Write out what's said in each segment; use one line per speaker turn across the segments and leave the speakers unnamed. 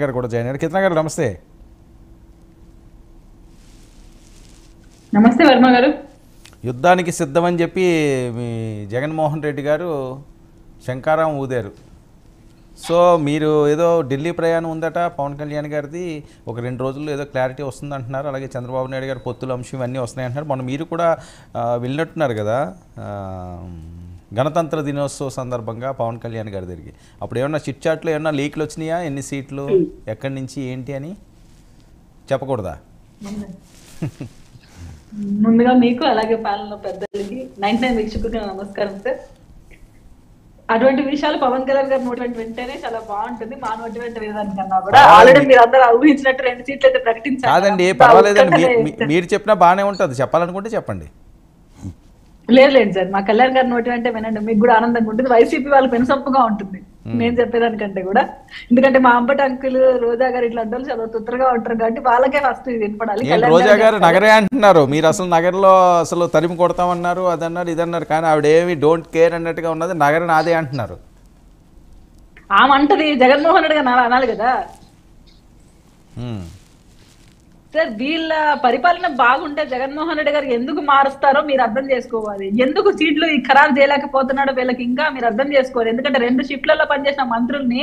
గారు కూడా జాయిన్ అయ్యారు. కిరణ్ గారు నమస్తే.
నమస్తే వర్మ గారు.
యుద్ధానికి సిద్ధమని చెప్పి మీ జగన్మోహన్ రెడ్డి గారు శంకారం ఊదారు. సో మీరు ఏదో ఢిల్లీ ప్రయాణం ఉందట పవన్ కళ్యాణ్ గారిది, ఒక 2 రోజుల్లో ఏదో క్లారిటీ వస్తుంది అంటున్నారు. అలాగే చంద్రబాబు నాయుడు గారు పొత్తుల అంశం ఇవన్నీ వస్తున్నాయి అంటున్నారు. మొన్న మీరు కూడా వెళ్ళినట్టున్నారు కదా గణతంత్ర దినోత్సవ సందర్భంగా పవన్ కళ్యాణ్ గారి దగ్గరికి. అప్పుడు ఏమన్నా చిట్ చాట్లో ఏమన్నా లీక్లు వచ్చినాయా? ఎన్ని సీట్లు, ఎక్కడి నుంచి, ఏంటి అని చెప్పకూడదా?
ముందుగా మీకు అలాగే పాలన పెద్దలకి 99 వీక్షకులకి నమస్కారం సార్. అటువంటి విషయాలు పవన్ కళ్యాణ్ గారు నోటి వెంటనే చాలా బాగుంటుంది. మా నోటి వెంట వినడానికన్నా కూడా ఆల్రెడీ మీరు అందరూ ఊహించినట్టు 2 సీట్లు అయితే ప్రకటించారు.
కాదండి, పర్వాలేదండి, మీరు చెప్పినా బాగానే ఉంటుంది. చెప్పాలనుకుంటే చెప్పండి.
లేదు సార్, మా కళ్యాణ్ గారి నోటి వెంటే వినండి, మీకు కూడా ఆనందంగా ఉంటుంది. వైసీపీ వాళ్ళకి పెనుసొప్పుగా ఉంటుంది నేను చెప్పేదానికంటే కూడా. ఎందుకంటే మా అంబటి అంకులు, రోజా గారు ఇట్లాంటి వాళ్ళు చాలా తొందరగా ఉంటారు కాబట్టి వాళ్ళకే ఫస్ట్ వినపడాలి.
రోజా గారు నగరే అంటున్నారు, మీరు అసలు నగరంలో అసలు తరిమి కొడతామన్నారు, అదన్నారు ఇదన్నారు, కానీ ఆవిడ ఏమి డోంట్ కేర్ అన్నట్టుగా ఉన్నది. నగరం నాదే అంటున్నారు.
ఆమె అంటది జగన్మోహన్ రెడ్డి గారు అనాలి కదా సార్. వీళ్ళ పరిపాలన బాగుంటే జగన్మోహన్ రెడ్డి గారు ఎందుకు మారుస్తారో మీరు అర్థం చేసుకోవాలి. ఎందుకు సీట్లు ఖరారు చేయలేకపోతున్నాడో వీళ్ళకి ఇంకా మీరు అర్థం చేసుకోవాలి. ఎందుకంటే 2 షిఫ్ట్లలో పనిచేసిన మంత్రుల్ని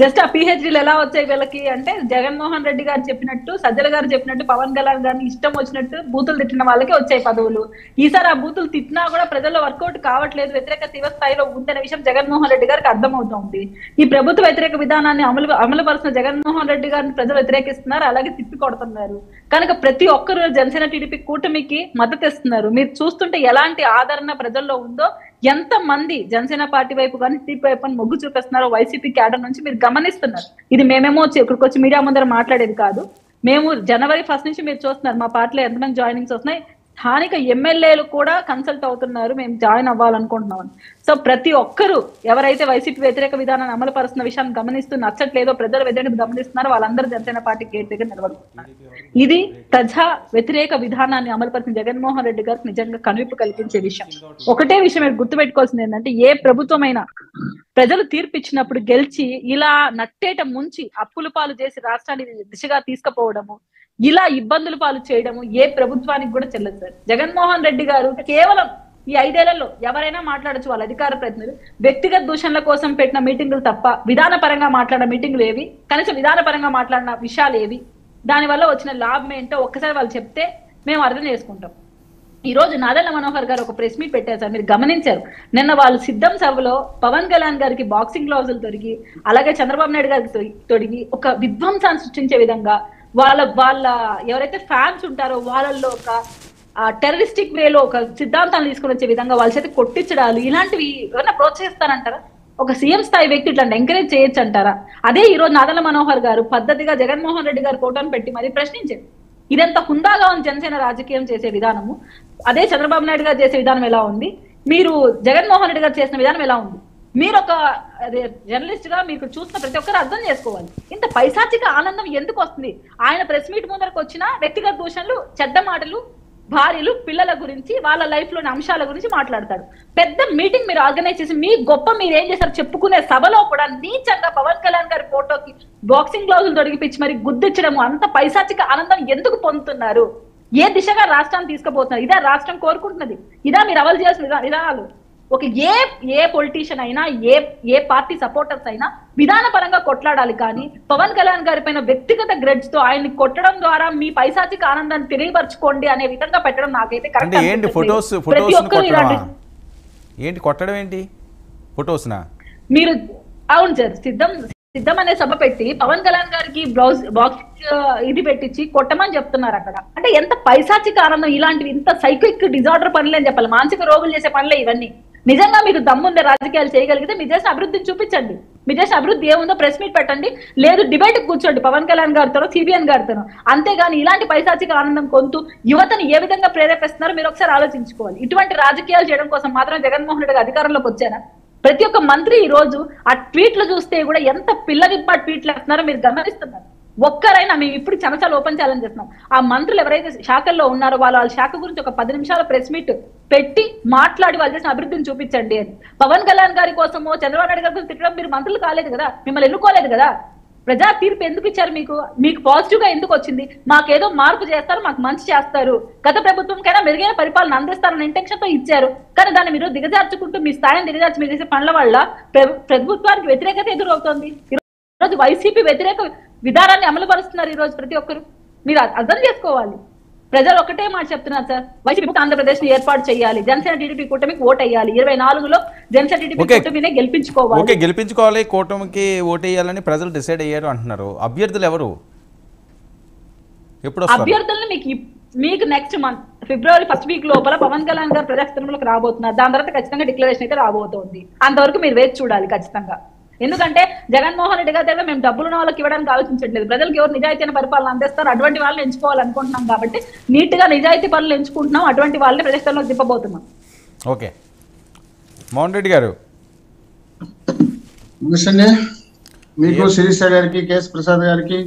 జస్ట్ ఆ పిహెచ్డీలు ఎలా వచ్చాయి వీళ్ళకి అంటే, జగన్మోహన్ రెడ్డి గారు చెప్పినట్టు, సజ్జల గారు చెప్పినట్టు, పవన్ కళ్యాణ్ గారిని ఇష్టం వచ్చినట్టు బూతులు తిట్టిన వాళ్ళకి వచ్చాయి పదవులు. ఈసారి ఆ బూతులు తిట్టినా కూడా ప్రజల్లో వర్కౌట్ కావట్లేదు, వ్యతిరేక తీవ్ర స్థాయిలో ఉందనే విషయం జగన్మోహన్ రెడ్డి గారికి అర్థమవుతోంది. ఈ ప్రభుత్వ వ్యతిరేక విధానాన్ని అమలుపరుస్తున్న జగన్మోహన్ రెడ్డి గారిని ప్రజలు వ్యతిరేకిస్తున్నారు, అలాగే తిప్పి కొడుతున్నారు. కనుక ప్రతి ఒక్కరు జనసేన టీడీపీ కూటమికి మద్దతు ఇస్తున్నారు. మీరు చూస్తుంటే ఎలాంటి ఆదరణ ప్రజల్లో ఉందో, ఎంత మంది జనసేన పార్టీ వైపు కానీ టీడీపీ వైపు మొగ్గు చూపిస్తున్నారో వైసీపీ క్యాడర్ నుంచి మీరు గమనిస్తున్నారు. ఇది మేమేమో ఇక్కడికి వచ్చి మీడియా ముందర మాట్లాడేది కాదు. మేము జనవరి 1 నుంచి మీరు చూస్తున్నారు మా పార్టీలో ఎంతమంది జాయినింగ్స్ వస్తున్నాయి. స్థానిక ఎమ్మెల్యేలు కూడా కన్సల్ట్ అవుతున్నారు మేము జాయిన్ అవ్వాలనుకుంటున్నాం. సో ప్రతి ఒక్కరు ఎవరైతే వైసీపీ వ్యతిరేక విధానాన్ని అమలు పరుస్తున్న విషయాన్ని గమనిస్తూ నచ్చట్లేదో, ప్రజల వ్యతిరేక గమనిస్తున్నారో వాళ్ళందరూ జనసేన పార్టీ గేట్ దగ్గర నిలబడుతున్నారు. ఇది ప్రజా వ్యతిరేక విధానాన్ని అమలుపరిచిన జగన్మోహన్ రెడ్డి గారికి నిజంగా కనువిప్పు కల్పించే విషయం. ఒకటే విషయం మీరు గుర్తుపెట్టుకోవాల్సింది ఏంటంటే, ఏ ప్రభుత్వమైనా ప్రజలు తీర్పు ఇచ్చినప్పుడు గెలిచి ఇలా నట్టేట ముంచి అప్పుల పాలు చేసి రాష్ట్రాన్ని దిశగా తీసుకుపోవడము, ఇలా ఇబ్బందుల పాలు చేయడము ఏ ప్రభుత్వానికి కూడా చెల్లదు సార్. జగన్మోహన్ రెడ్డి గారు కేవలం ఈ 5 ఏళ్లలో ఎవరైనా మాట్లాడచ్చు, వాళ్ళ అధికార ప్రతినిధులు వ్యక్తిగత దూషణల కోసం పెట్టిన మీటింగులు తప్ప విధానపరంగా మాట్లాడిన మీటింగులు ఏవి, కనీసం విధానపరంగా మాట్లాడిన విషయాలు ఏవి, దానివల్ల వచ్చిన లాభం ఏంటో ఒక్కసారి వాళ్ళు చెప్తే మేము అర్థం చేసుకుంటాం. ఈ రోజు నాదెళ్ల మనోహర్ గారు ఒక ప్రెస్ మీట్ పెట్టారు సార్, మీరు గమనించారు. నిన్న వాళ్ళు సిద్ధం సభలో పవన్ కళ్యాణ్ గారికి బాక్సింగ్ గ్లౌజులు తొడిగి, అలాగే చంద్రబాబు నాయుడు గారికి తొడిగి ఒక విధ్వంసాన్ని సృష్టించే విధంగా వాళ్ళ ఎవరైతే ఫ్యాన్స్ ఉంటారో వాళ్ళల్లో ఒక టెర్రరిస్టిక్ వేలో ఒక సిద్ధాంతాన్ని తీసుకుని వచ్చే విధంగా వాళ్ళ చేతి కొట్టించడాలు, ఇలాంటివి ఎవరైనా ప్రోత్సహిస్తారంటారా? ఒక సీఎం స్థాయి వ్యక్తి ఇట్లాంటి ఎంకరేజ్ చేయొచ్చు అంటారా? అదే ఈ రోజు నాదెళ్ల మనోహర్ గారు పద్ధతిగా జగన్మోహన్ రెడ్డి గారు ఫోటోను పెట్టి మరి ప్రశ్నించారు. ఇదంతా హుందాగా ఉంది జనసేన రాజకీయం చేసే విధానము. అదే చంద్రబాబు నాయుడు గారు చేసే విధానం ఎలా ఉంది, మీరు జగన్మోహన్ రెడ్డి గారు చేసిన విధానం ఎలా ఉంది? మీరు ఒక జర్నలిస్ట్ గా మీకు చూసిన ప్రతి ఒక్కరు అర్థం చేసుకోవాలి. ఇంత పైశాచిక ఆనందం ఎందుకు వస్తుంది? ఆయన ప్రెస్ మీట్ ముందరకు వచ్చిన వ్యక్తిగత దూషణలు, చెడ్డ మాటలు, భార్యలు, పిల్లల గురించి, వాళ్ళ లైఫ్ లోని అంశాల గురించి మాట్లాడతాడు. పెద్ద మీటింగ్ మీరు ఆర్గనైజ్ చేసి మీ గొప్ప మీరు ఏం చేశారు చెప్పుకునే సభలో కూడా నీచంగా పవన్ కళ్యాణ్ గారి ఫోటోకి బాక్సింగ్ గ్లౌజులు తొడిగిపించి మరి గుద్దించడము, అంత పైశాచిక ఆనందం ఎందుకు పొందుతున్నారు? ఏ దిశగా రాష్ట్రాన్ని తీసుకుపోతున్నారు? ఇదా రాష్ట్రం కోరుకుంటున్నది? ఇదా మీరు అమలు చేయాల్సిన విధానాలు? ఒక ఏ పొలిటీషియన్ అయినా, ఏ పార్టీ సపోర్టర్స్ అయినా విధాన పరంగా కొట్లాడాలి, కానీ పవన్ కళ్యాణ్ గారి పైన వ్యక్తిగత గ్రెడ్స్ తో ఆయన్ని కొట్టడం ద్వారా మీ పైశాచిక ఆనందాన్ని తెలియపరచుకోండి అనే విధంగా పెట్టడం నాకైతే కరెక్ట్ అనిపిస్తుంది.
ఏంటి కొట్టడం ఏంటి ఫొటోస్నా?
మీరు అవును సార్, సిద్ధం అనే సభ పెట్టి పవన్ కళ్యాణ్ గారికి బాక్స్ ఇది పెట్టించి కొట్టమని చెప్తున్నారు అక్కడ. అంటే ఎంత పైశాచిక ఆనందం! ఇలాంటివి ఇంత సైకిక్ డిజార్డర్ పనులే అని చెప్పాలి, మానసిక రోగులు చేసే పనులే ఇవన్నీ. నిజంగా మీకు దమ్ముందే రాజకీయాలు చేయగలిగితే మీరు చేసిన అభివృద్ధిని చూపించండి. మీరు చేసిన అభివృద్ధి ఏముందో ప్రెస్ మీట్ పెట్టండి, లేదు డిబేట్ కూర్చోండి పవన్ కళ్యాణ్ గారితో, సిబిఎన్ గారితో. అంతేగాని ఇలాంటి పైశాచిక ఆనందం కొంటూ యువతను ఏ విధంగా ప్రేరేపిస్తున్నారో మీరు ఒకసారి ఆలోచించుకోవాలి. ఇటువంటి రాజకీయాలు చేయడం కోసం మాత్రం జగన్మోహన్ రెడ్డి అధికారంలోకి వచ్చారా? ప్రతి ఒక్క మంత్రి ఈ రోజు ఆ ట్వీట్లు చూస్తే కూడా ఎంత పిల్లనిప్ప ట్వీట్లు వేస్తున్నారో మీరు గమనిస్తున్నారు. ఒక్కరైనా మేము ఇప్పుడు చమచాలు ఓపెన్ ఛాలెంజ్ చేస్తున్నాం, ఆ మంత్రులు ఎవరైతే శాఖల్లో ఉన్నారో వాళ్ళ శాఖ గురించి ఒక 10 నిమిషాల ప్రెస్ మీట్ పెట్టి మాట్లాడి వాళ్ళు చేసిన అభివృద్ధిని చూపించండి అని. పవన్ కళ్యాణ్ గారి కోసమో చంద్రబాబు నాయుడు గారి కోసం తిట్టడం మీరు మంత్రులు కాలేదు కదా, మిమ్మల్ని ఎన్నుకోలేదు కదా. ప్రజా తీర్పు ఎందుకు ఇచ్చారు? మీకు పాజిటివ్ గా ఎందుకు వచ్చింది? మాకేదో మార్పు చేస్తారు, మాకు మంచి చేస్తారు, గత ప్రభుత్వంకైనా మెరుగైన పరిపాలన అందిస్తారన్న ఇంటెన్షన్ తో ఇచ్చారు. కానీ దాన్ని మీరు దిగజార్చుకుంటూ మీ స్థాయిని దిగజార్చి మీరు చేసే పనుల వల్ల ప్రభుత్వానికి వ్యతిరేకత ఎదురవుతోంది. ఈరోజు వైసీపీ వ్యతిరేక విధానాన్ని అమలు పరుస్తున్నారు ఈ రోజు ప్రతి ఒక్కరు. మీరు అర్థం చేసుకోవాలి. ప్రజలు ఒకటే మాట చెప్తున్నారు సార్, వైసీపీ ఆంధ్రప్రదేశ్ ని ఏర్పాటు చేయాలి, జనసేన టీడీపీ కూటమికి ఓటు వేయాలి, 24లో జనసేన టీడీపీ కూటమినే గెలిపించుకోవాలి.
ఓకే, గెలిపించుకోవాలి, కూటమికి ఓటు వేయాలని ప్రజలు డిసైడ్ అయ్యారు అంటున్నారు. అభ్యర్థులు ఎవరు? ఎప్పుడు
అభ్యర్థులను మీకు నెక్స్ట్ మంత్ ఫిబ్రవరి ఫస్ట్ వీక్ లోపల పవన్ కళ్యాణ్ గారు ప్రజాక్షేత్రంలోకి రాబోతున్నారు. దాని తర్వాత ఖచ్చితంగా డిక్లరేషన్ అయితే రాబోతోంది. అంతవరకు మీరు వేచి చూడాలి ఖచ్చితంగా. ఎందుకంటే జగన్మోహన్ రెడ్డి గారి దగ్గర మేము డబ్బులున్న వాళ్ళకి ఇవ్వడానికి ఆలోచించట్లేదు. ప్రజలకు ఎవరు నిజాయితీన పరిపాలన అందిస్తారు అటువంటి వాళ్ళని ఎంచుకోవాలనుకుంటున్నాం. కాబట్టి నీట్ గా నిజాయితీ పనులు ఎంచుకుంటున్నాం, అటువంటి వాళ్ళని ప్రజాక్షేత్రంలోకి దింపబోతున్నాం.
ఓకే, మోహన్ రెడ్డి గారు
మీకు శిరీష గారికి, కేఎస్ ప్రసాద్ గారికి